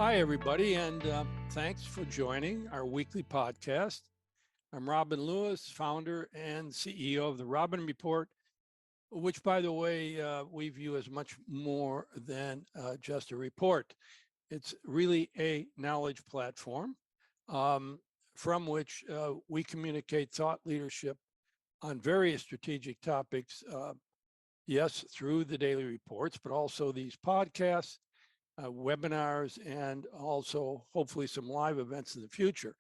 Hi, everybody, and thanks for joining our weekly podcast. I'm Robin Lewis, founder and CEO of the Robin Report, which, by the way, we view as much more than just a report. It's really a knowledge platform from which we communicate thought leadership on various strategic topics, yes, through the daily reports, but also these podcasts, webinars, and also hopefully some live events in the future.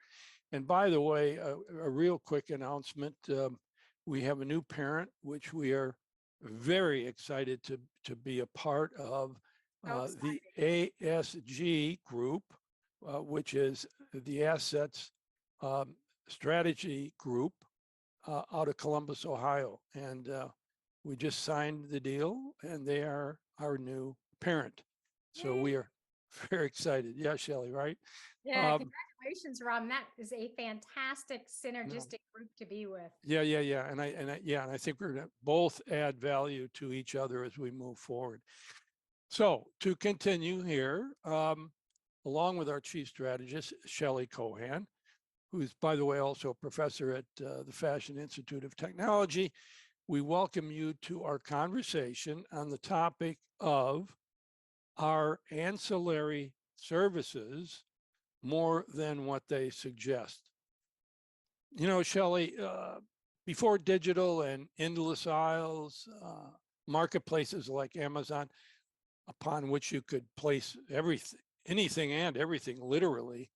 And by the way, a real quick announcement, we have a new parent, which we are very excited to be a part of, the ASG group, which is the Assets Strategy Group out of Columbus, Ohio. And we just signed the deal, and they are our new parent. So we are very excited. Yeah, Shelley, right? Yeah, congratulations, Rob. That is a fantastic synergistic group to be with. Yeah. And I think we're going to both add value to each other as we move forward. So to continue here, along with our chief strategist, Shelley Kohan, who's, by the way, also a professor at the Fashion Institute of Technology, we welcome you to our conversation on the topic of our ancillary services more than what they suggest. You know, Shelley, before digital and endless aisles, marketplaces like Amazon, upon which you could place everything, anything and everything, literally,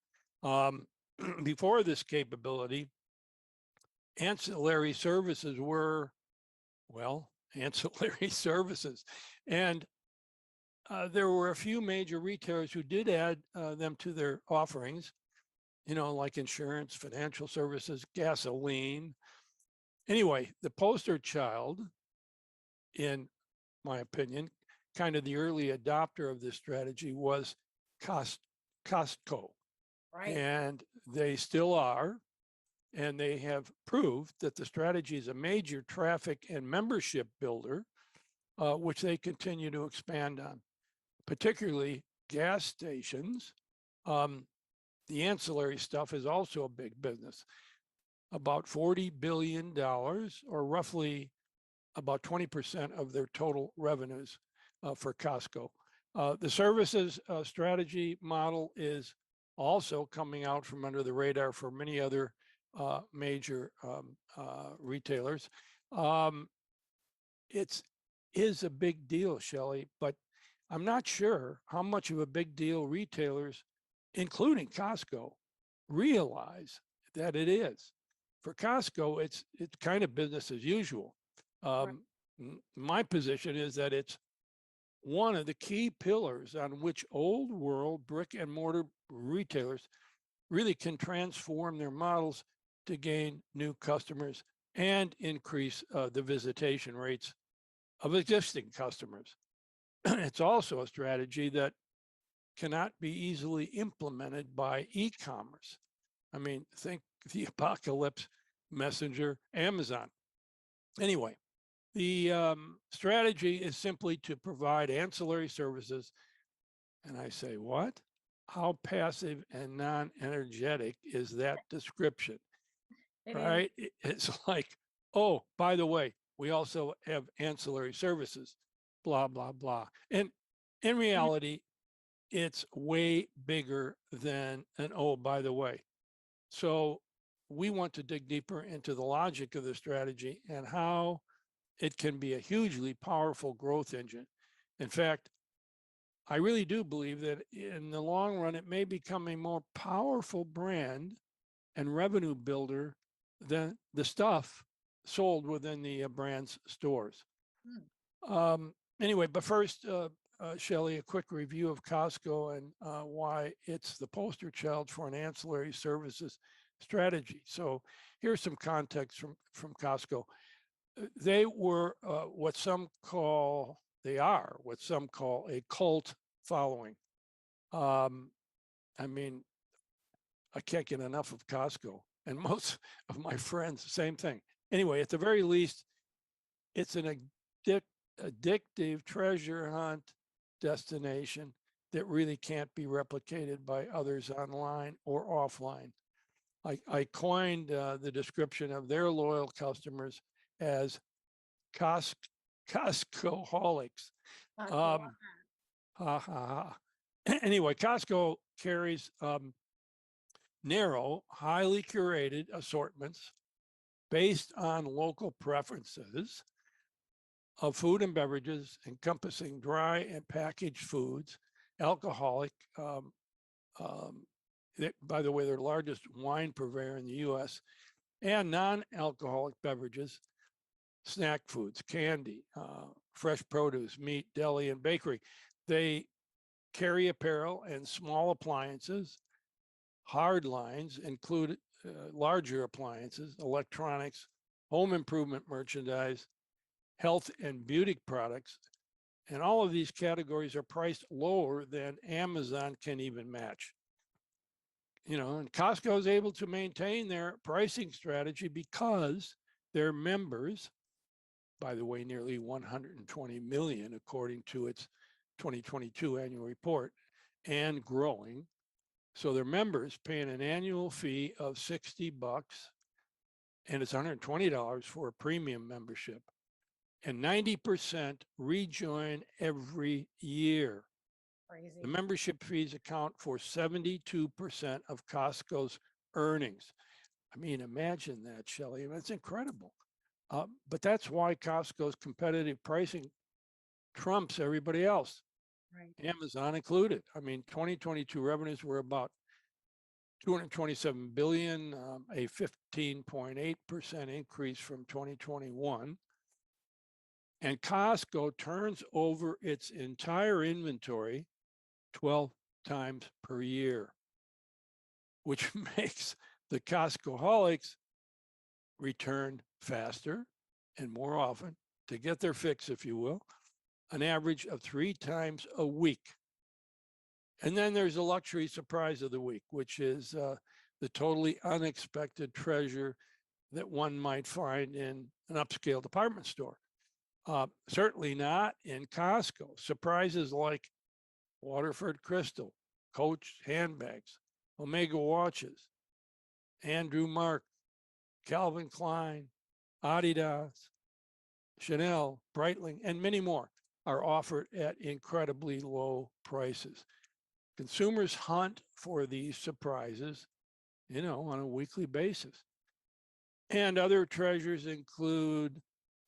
before this capability, ancillary services were, well, ancillary services. And there were a few major retailers who did add them to their offerings, you know, like insurance, financial services, gasoline. Anyway, the poster child, in my opinion, kind of the early adopter of this strategy was Costco. Right. And they still are. And they have proved that the strategy is a major traffic and membership builder, which they continue to expand on, particularly gas stations. The ancillary stuff is also a big business, about $40 billion, or roughly about 20% of their total revenues for Costco. The services strategy model is also coming out from under the radar for many other major retailers. It is a big deal, Shelley, but I'm not sure how much of a big deal retailers, including Costco, realize that it is. For Costco, it's kind of business as usual. Right. My position is that it's one of the key pillars on which old world brick and mortar retailers really can transform their models to gain new customers and increase the visitation rates of existing customers. It's also a strategy that cannot be easily implemented by e-commerce. I mean, think the apocalypse messenger, Amazon. Anyway, the strategy is simply to provide ancillary services. And I say, what? How passive and non-energetic is that description? Right? It's like, oh, by the way, we also have ancillary services, blah, blah, blah. And in reality, it's way bigger than an, oh, by the way. So we want to dig deeper into the logic of the strategy and how it can be a hugely powerful growth engine. In fact, I really do believe that in the long run, it may become a more powerful brand and revenue builder than the stuff sold within the brand's stores. Anyway, but first, Shelley, a quick review of Costco and why it's the poster child for an ancillary services strategy. So here's some context from Costco. They were what some call a cult following. I mean, I can't get enough of Costco, and most of my friends, same thing. Anyway, at the very least, it's an addictive treasure hunt destination that really can't be replicated by others online or offline. I coined the description of their loyal customers as Costco-holics. I love Um, ha, ha, ha. Anyway, Costco carries narrow, highly curated assortments based on local preferences of food and beverages, encompassing dry and packaged foods, alcoholic. By the way, they're the largest wine purveyor in the U.S., and non-alcoholic beverages, snack foods, candy, fresh produce, meat, deli, and bakery. They carry apparel and small appliances. Hard lines include larger appliances, electronics, home improvement merchandise, health and beauty products. And all of these categories are priced lower than Amazon can even match. And Costco is able to maintain their pricing strategy because their members, by the way, nearly 120 million, according to its 2022 annual report, and growing. So their members paying an annual fee of $60, and it's $120 for a premium membership. And 90% rejoin every year. crazy. The membership fees account for 72% of Costco's earnings. I mean, imagine that, Shelley. That's incredible. But that's why Costco's competitive pricing trumps everybody else, Right. Amazon included. I mean, 2022 revenues were about 227 billion, a 15.8% increase from 2021. And Costco turns over its entire inventory 12 times per year, which makes the Costcoholics return faster and more often to get their fix, if you will, an average of 3 times a week. And then there's a luxury surprise of the week, which is the totally unexpected treasure that one might find in an upscale department store. Certainly not in Costco. Surprises like Waterford Crystal, Coach handbags, Omega watches, Andrew Mark, Calvin Klein, Adidas, Chanel, Breitling, and many more are offered at incredibly low prices. Consumers hunt for these surprises, on a weekly basis. And other treasures include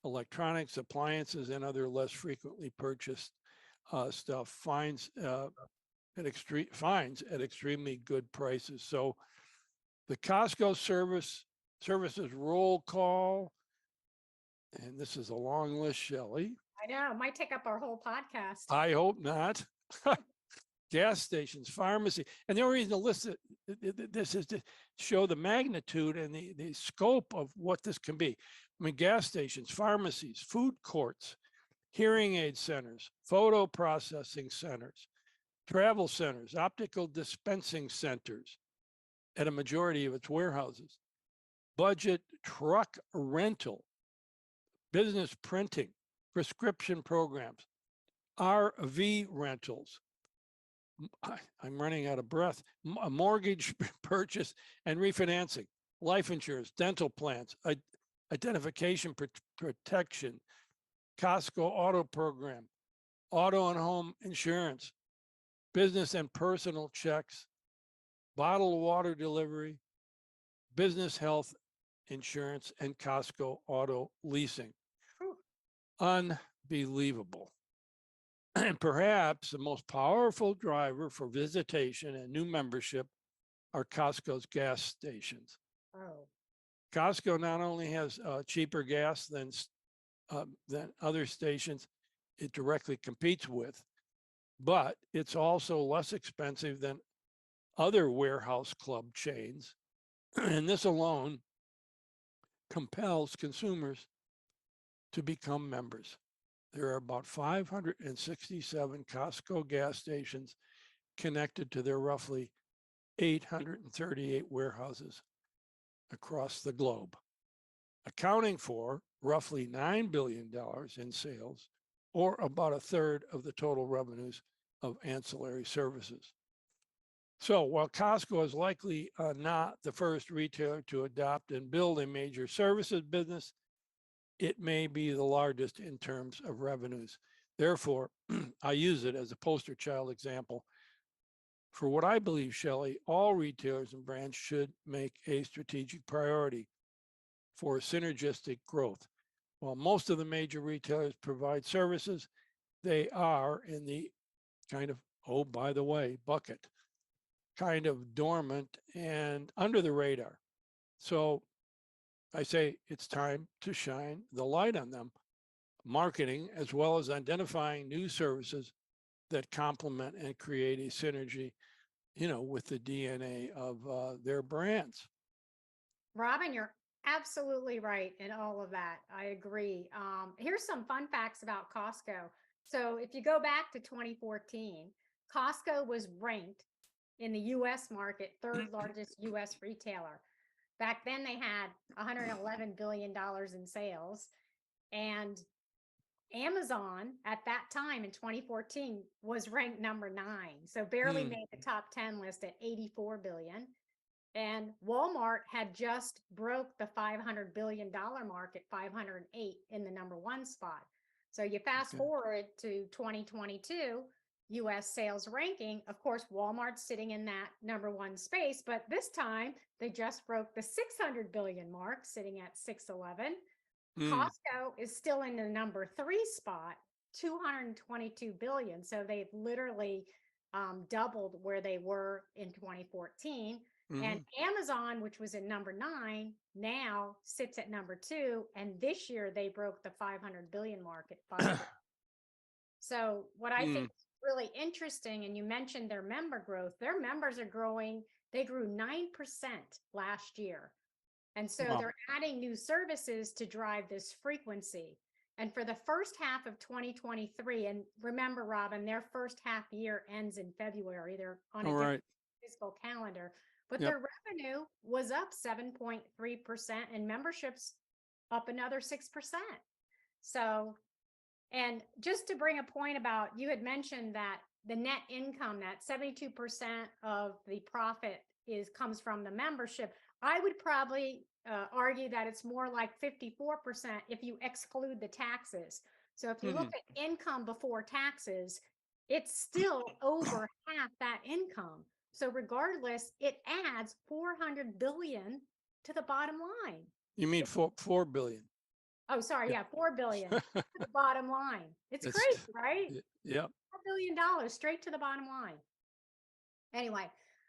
electronics, appliances, and other less frequently purchased stuff. Finds at extremely good prices. So the Costco services roll call, and this is a long list, Shelley. I know, might take up our whole podcast. I hope not. Gas stations, pharmacy. And the only reason to list this is to show the magnitude and the scope of what this can be. I mean, gas stations, pharmacies, food courts, hearing aid centers, photo processing centers, travel centers, optical dispensing centers at a majority of its warehouses, budget truck rental, business printing, prescription programs, RV rentals. I'm running out of breath. A mortgage purchase and refinancing, life insurance, dental plans, identification protection, Costco auto program, auto and home insurance, business and personal checks, bottled water delivery, business health insurance, and Costco auto leasing. Whew. Unbelievable. And perhaps the most powerful driver for visitation and new membership are Costco's gas stations. Oh, Costco not only has cheaper gas than other stations it directly competes with, but it's also less expensive than other warehouse club chains. And this alone compels consumers to become members. There are about 567 Costco gas stations connected to their roughly 838 warehouses across the globe, accounting for roughly $9 billion in sales, or about a third of the total revenues of ancillary services. So while Costco is likely not the first retailer to adopt and build a major services business, it may be the largest in terms of revenues. Therefore, I use it as a poster child example for what I believe, Shelley, all retailers and brands should make a strategic priority for synergistic growth. While most of the major retailers provide services, they are in the kind of, oh, by the way, bucket, kind of dormant and under the radar. So I say it's time to shine the light on them, marketing as well as identifying new services that complement and create a synergy, with the DNA of their brands. Robin, you're absolutely right in all of that. I agree. Here's some fun facts about Costco. So if you go back to 2014, Costco was ranked in the US market, third largest US retailer. Back then they had $111 billion in sales, and Amazon at that time in 2014 was ranked number 9. So barely made the top 10 list at 84 billion. And Walmart had just broke the $500 billion mark at 508 in the number 1 spot. So you fast forward to 2022, US sales ranking. Of course, Walmart's sitting in that number 1 space, but this time they just broke the 600 billion mark, sitting at 611. Costco is still in the number 3 spot, 222 billion. So they've literally doubled where they were in 2014. And Amazon, which was in number 9, now sits at number 2. And this year they broke the 500 billion mark at 5. So what I think is really interesting, and you mentioned their member growth, their members are growing. They grew 9% last year. And so they're adding new services to drive this frequency. And for the first half of 2023, and remember, Robin, their first half year ends in February. They're on a different fiscal calendar, but their revenue was up 7.3% and memberships up another 6%. So, and just to bring a point about, you had mentioned that the net income, that 72% of the profit comes from the membership. I would probably argue that it's more like 54% if you exclude the taxes. So if you look at income before taxes, it's still over half that income. So regardless, it adds 400 billion to the bottom line. You mean 4 billion? Oh, sorry. Yeah, 4 billion to the bottom line. It's crazy, right? Yeah. $4 billion straight to the bottom line. Anyway,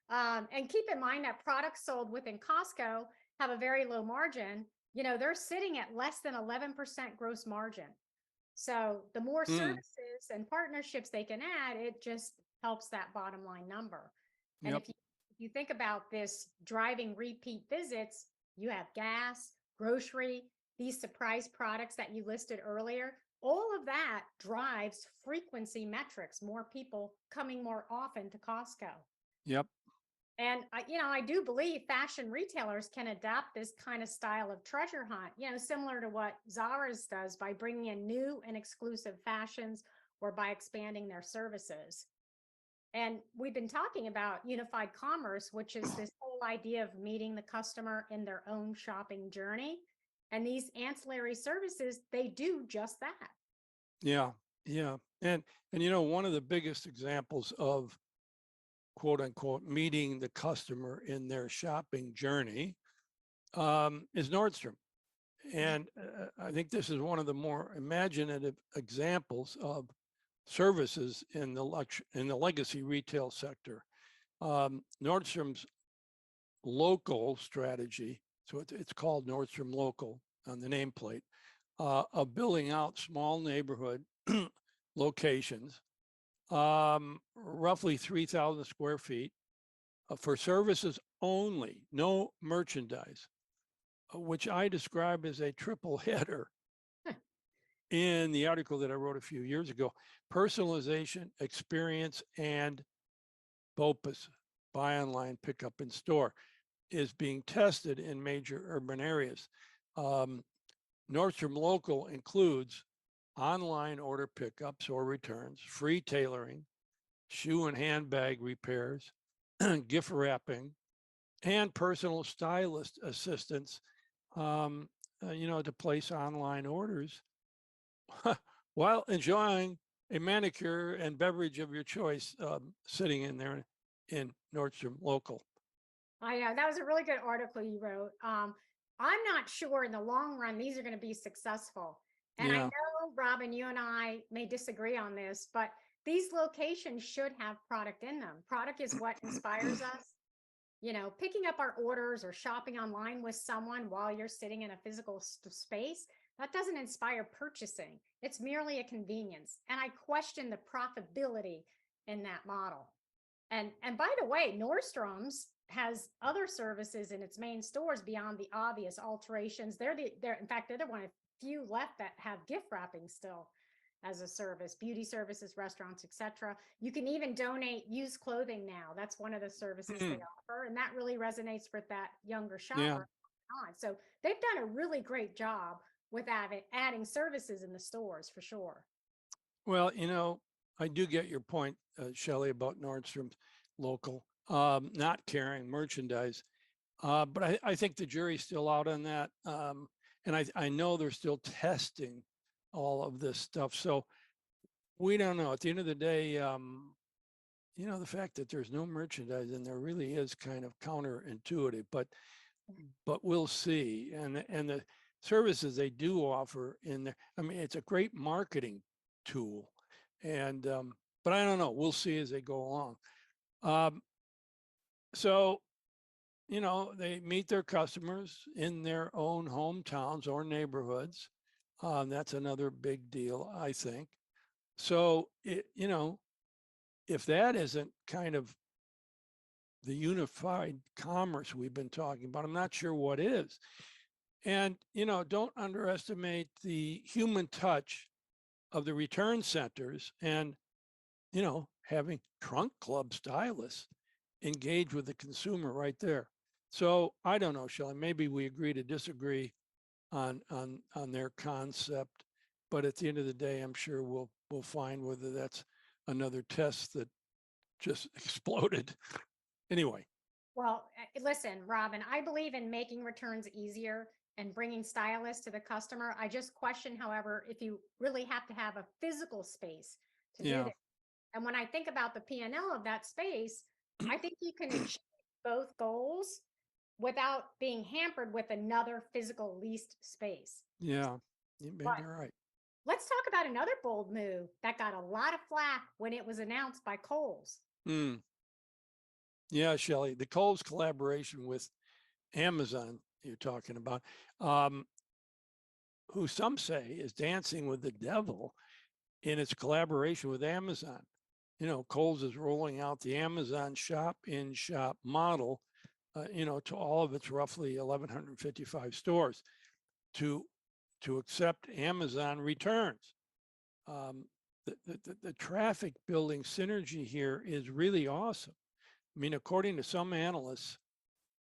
and keep in mind that products sold within Costco have a very low margin. They're sitting at less than 11% gross margin. So the more services and partnerships they can add, it just helps that bottom line number. And if you think about this driving repeat visits, you have gas, grocery, these surprise products that you listed earlier. All of that drives frequency metrics, more people coming more often to Costco. Yep. And I do believe fashion retailers can adapt this kind of style of treasure hunt, similar to what Zara's does by bringing in new and exclusive fashions or by expanding their services. And we've been talking about unified commerce, which is this whole idea of meeting the customer in their own shopping journey. And these ancillary services, they do just that. Yeah. Yeah. And one of the biggest examples of quote unquote meeting the customer in their shopping journey is Nordstrom. And I think this is one of the more imaginative examples of services in the legacy retail sector. Nordstrom's local strategy, so it's called Nordstrom Local on the nameplate, of building out small neighborhood locations, roughly 3,000 square feet for services only, no merchandise, which I describe as a triple header in the article that I wrote a few years ago. Personalization, experience, and BOPUS, buy online, pick up in store, is being tested in major urban areas. Nordstrom Local includes online order pickups or returns, free tailoring, shoe and handbag repairs, gift wrapping, and personal stylist assistance, to place online orders while enjoying a manicure and beverage of your choice, sitting in there in Nordstrom local. I know that was a really good article you wrote. I'm not sure in the long run these are going to be successful. And I Yeah. know, Robin, you and I may disagree on this, but these locations should have product in them. Product is what inspires us. Picking up our orders or shopping online with someone while you're sitting in a physical space, that doesn't inspire purchasing. It's merely a convenience. And I question the profitability in that model. And by the way, Nordstrom's has other services in its main stores beyond the obvious alterations. They're in fact, they're the one of few left that have gift wrapping still as a service, beauty services, restaurants, etc. You can even donate used clothing now. That's one of the services they offer, and that really resonates with that younger Yeah. shopper. So they've done a really great job with adding services in the stores for sure. Well, I do get your point, Shelley, about Nordstrom's local, not carrying merchandise. But I think the jury's still out on that. And I know they're still testing all of this stuff. So we don't know. At the end of the day, the fact that there's no merchandise in there really is kind of counterintuitive, but we'll see. And the services they do offer in there, I mean, it's a great marketing tool. And but I don't know. We'll see as they go along. So they meet their customers in their own hometowns or neighborhoods. That's another big deal, I think. So if that isn't kind of the unified commerce we've been talking about, I'm not sure what is. And don't underestimate the human touch of the return centers and having trunk club stylists engage with the consumer right there. So I don't know, Shelley, maybe we agree to disagree on their concept, but at the end of the day, I'm sure we'll find whether that's another test that just exploded. Anyway. Well, listen, Robin, I believe in making returns easier and bringing stylists to the customer. I just question, however, if you really have to have a physical space to do Yeah. this. And when I think about the P&L of that space, I think you can achieve both goals without being hampered with another physical leased space. Yeah, you may be right. Let's talk about another bold move that got a lot of flack when it was announced by Kohl's. Yeah, Shelley, the Kohl's collaboration with Amazon you're talking about, who some say is dancing with the devil in its collaboration with Amazon. Kohl's is rolling out the Amazon shop-in-shop model, to all of its roughly 1,155 stores to accept Amazon returns. The traffic building synergy here is really awesome. I mean, according to some analysts,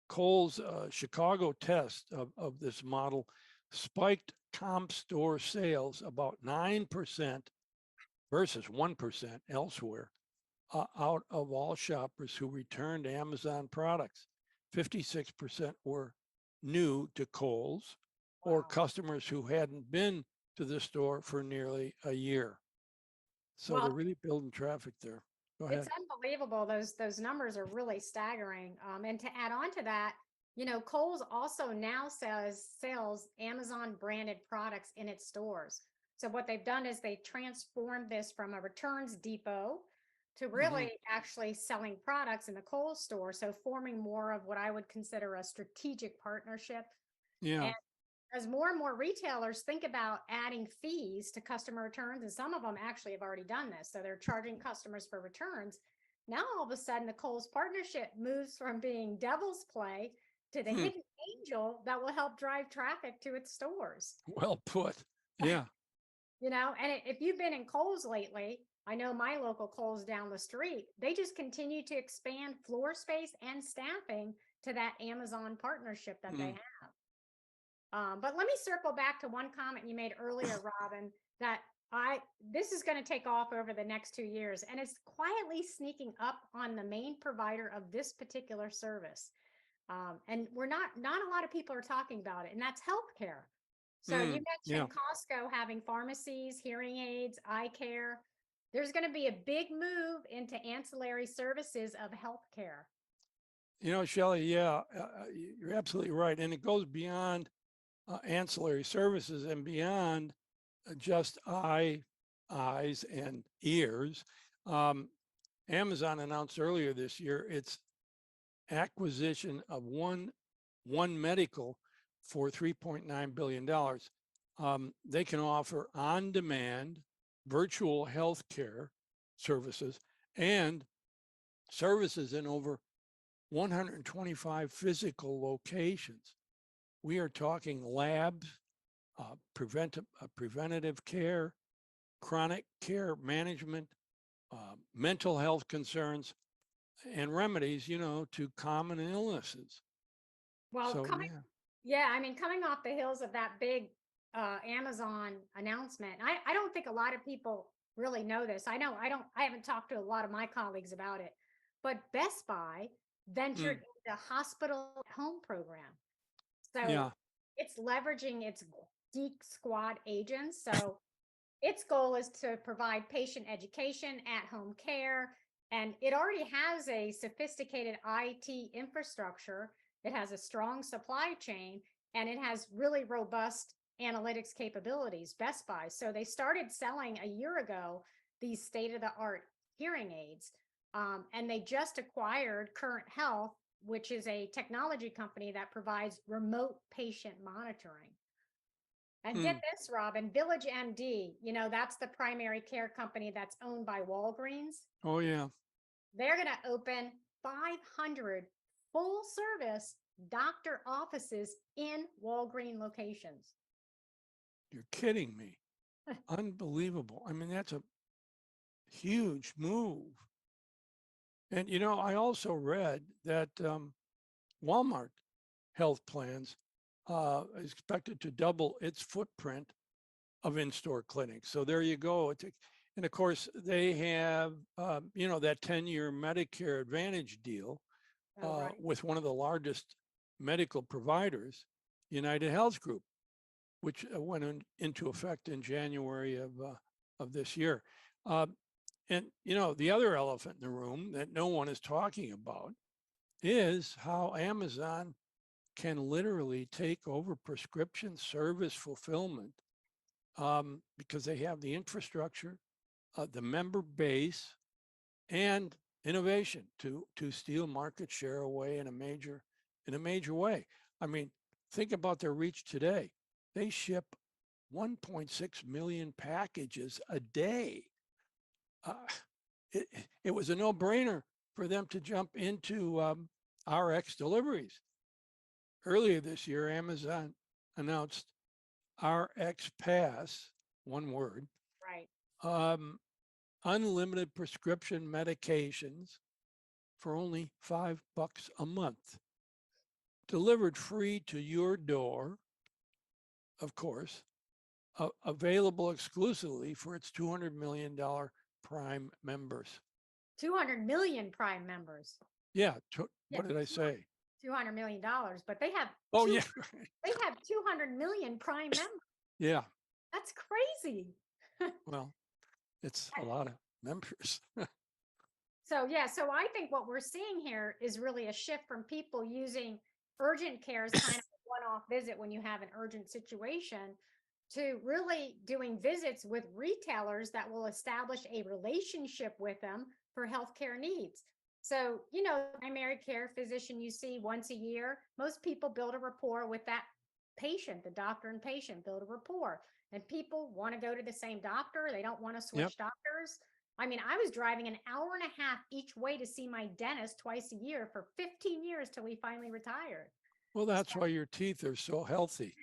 Kohl's Chicago test of this model spiked comp store sales about 9% versus 1% elsewhere, out of all shoppers who returned Amazon products. 56% were new to Kohl's or customers who hadn't been to the store for nearly a year. So they're really building traffic there. Go ahead. It's unbelievable. Those numbers are really staggering. And to add on to that, Kohl's also now sells Amazon branded products in its stores. So what they've done is they transformed this from a returns depot to really actually selling products in the Kohl's store. So forming more of what I would consider a strategic partnership. Yeah. And as more and more retailers think about adding fees to customer returns, and some of them actually have already done this, so they're charging customers for returns. Now all of a sudden the Kohl's partnership moves from being devil's play to the hidden angel that will help drive traffic to its stores. Well put. Yeah. And if you've been in Kohl's lately, I know my local Kohl's down the street, they just continue to expand floor space and staffing to that Amazon partnership that they have. But let me circle back to one comment you made earlier, Robin, that This is going to take off over the next 2 years, and it's quietly sneaking up on the main provider of this particular service. And not a lot of people are talking about it, and that's healthcare. So you Yeah. mentioned Costco having pharmacies, hearing aids, eye care. There's going to be a big move into ancillary services of healthcare. Shelley, yeah, you're absolutely right. And it goes beyond ancillary services and beyond just eyes and ears. Amazon announced earlier this year its acquisition of One Medical for $3.9 billion. They can offer on-demand virtual healthcare services and services in over 125 physical locations. We are talking labs, preventative care, chronic care management, mental health concerns, and remedies, to common illnesses. Well, So, yeah. yeah, I mean, coming off the heels of that big Amazon announcement, I don't think a lot of people really know this. I haven't talked to a lot of my colleagues about it, but Best Buy ventured into hospital at home program. So Yeah. it's leveraging its Geek Squad agents. So its goal is to provide patient education, at home care, and it already has a sophisticated IT infrastructure. It has a strong supply chain, and it has really robust analytics capabilities, Best Buy. So they started selling a year ago these state of the art hearing aids. And they just acquired Current Health, which is a technology company that provides remote patient monitoring. And get this, Robin, Village MD, that's the primary care company that's owned by Walgreens. Oh, yeah. They're going to open 500 full service doctor offices in Walgreens locations. You're kidding me. Unbelievable. I mean, that's a huge move. And, I also read that Walmart health plans is expected to double its footprint of in-store clinics. So there you go. And of course, they have, that 10-year Medicare Advantage deal Right. with one of the largest medical providers, United Health Group, which went into effect in January of this year. And, the other elephant in the room that no one is talking about is how Amazon can literally take over prescription service fulfillment because they have the infrastructure, the member base, and innovation to steal market share away in a major way. I mean, think about their reach today. They ship 1.6 million packages a day. It was a no-brainer for them to jump into RX deliveries. Earlier this year, Amazon announced RX Pass, one word, Right. unlimited prescription medications for only $5 a month, delivered free to your door, of course, available exclusively for its $200 million Prime members. 200 million Prime members. Yeah. What did I say? $200 million, but they have yeah. They have 200 million Prime members. Yeah. That's crazy. Well, it's a lot of members. So I think what we're seeing here is really a shift from people using urgent care as kind of a one-off visit when you have an urgent situation to really doing visits with retailers that will establish a relationship with them for healthcare needs. So, primary care physician you see once a year, most people build a rapport with that patient, the doctor and patient build a rapport. And people want to go to the same doctor. They don't want to switch doctors. I mean, I was driving an hour and a half each way to see my dentist twice a year for 15 years till we finally retired. Well, that's why your teeth are so healthy.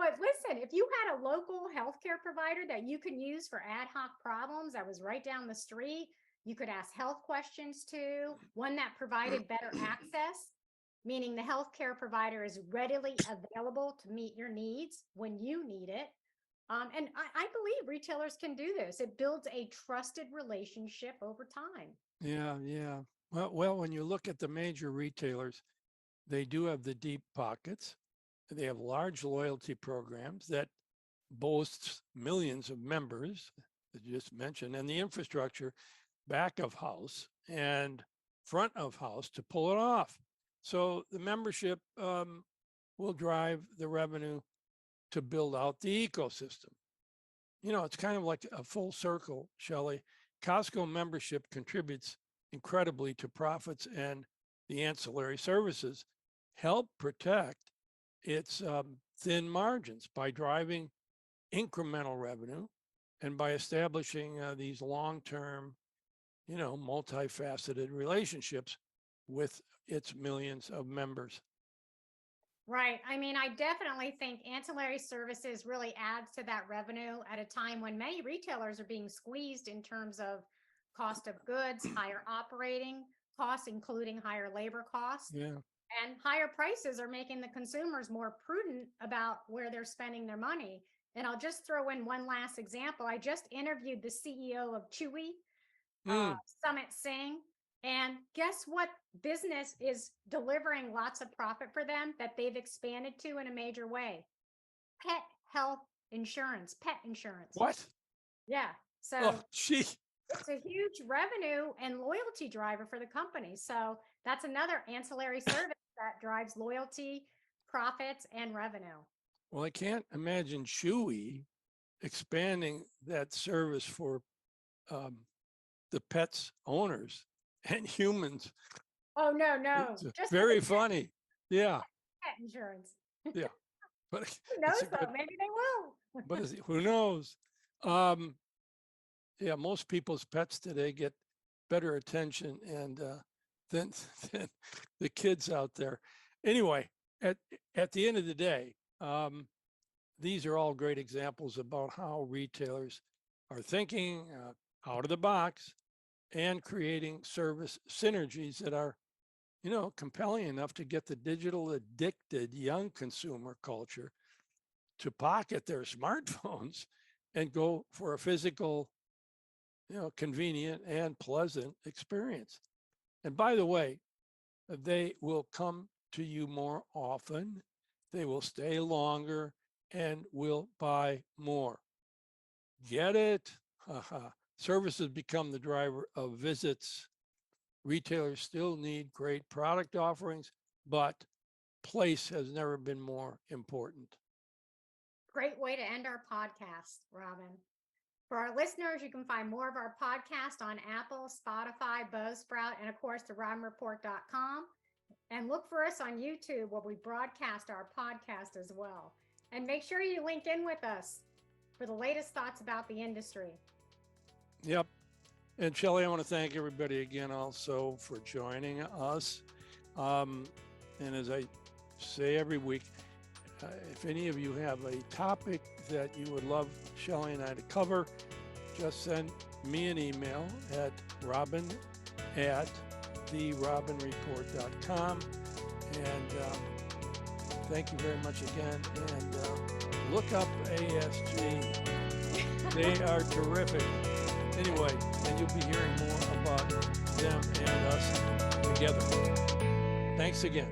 But listen, if you had a local healthcare provider that you can use for ad hoc problems that was right down the street, you could ask health questions to, one that provided better access. meaning the healthcare provider is readily available to meet your needs when you need it. And I believe retailers can do this. It builds a trusted relationship over time. Yeah, yeah. Well, when you look at the major retailers, they do have the deep pockets. They have large loyalty programs that boasts millions of members, as you just mentioned, and the infrastructure back of house and front of house to pull it off. So the membership will drive the revenue to build out the ecosystem. You know, it's kind of like a full circle, Shelley. Costco membership contributes incredibly to profits, and the ancillary services help protect its thin margins by driving incremental revenue and by establishing these long-term, you know, multifaceted relationships with its millions of members. Right. I mean, I definitely think ancillary services really adds to that revenue at a time when many retailers are being squeezed in terms of cost of goods, higher operating costs, including higher labor costs, Yeah. and higher prices are making the consumers more prudent about where they're spending their money. And I'll just throw in one last example. I just interviewed the CEO of Chewy, Mm. Summit Singh. And guess what business is delivering lots of profit for them that they've expanded to in a major way? Pet health insurance, pet insurance. What? Yeah. So Oh, gee. it's a huge revenue and loyalty driver for the company. So that's another ancillary service that drives loyalty, profits, and revenue. Well, I can't imagine Chewy expanding that service for the pets owners and humans. Oh, no. It's Just for very the funny. Yeah, pet insurance. yeah. But Who knows it's a though? good, Maybe they will. but who knows? Um, yeah, most people's pets today get better attention and than than the kids out there. Anyway, at the end of the day, these are all great examples about how retailers are thinking out of the box and creating service synergies that are, you know, compelling enough to get the digital addicted young consumer culture to pocket their smartphones and go for a physical, you know, convenient and pleasant experience. And by the way, they will come to you more often, they will stay longer, and will buy more. Get it? Services become the driver of visits. Retailers still need great product offerings, but place has never been more important. Great way to end our podcast, Robin. For our listeners, you can find more of our podcast on Apple, Spotify, Buzzsprout, and of course, therobinreport.com. And look for us on YouTube where we broadcast our podcast as well. And make sure you link in with us for the latest thoughts about the industry. Yep. And Shelley, I want to thank everybody again also for joining us. And as I say every week, if any of you have a topic that you would love Shelley and I to cover, just send me an email at robin@therobinreport.com. And thank you very much again. And look up ASG. They are terrific. Anyway, and you'll be hearing more about them and us together. Thanks again.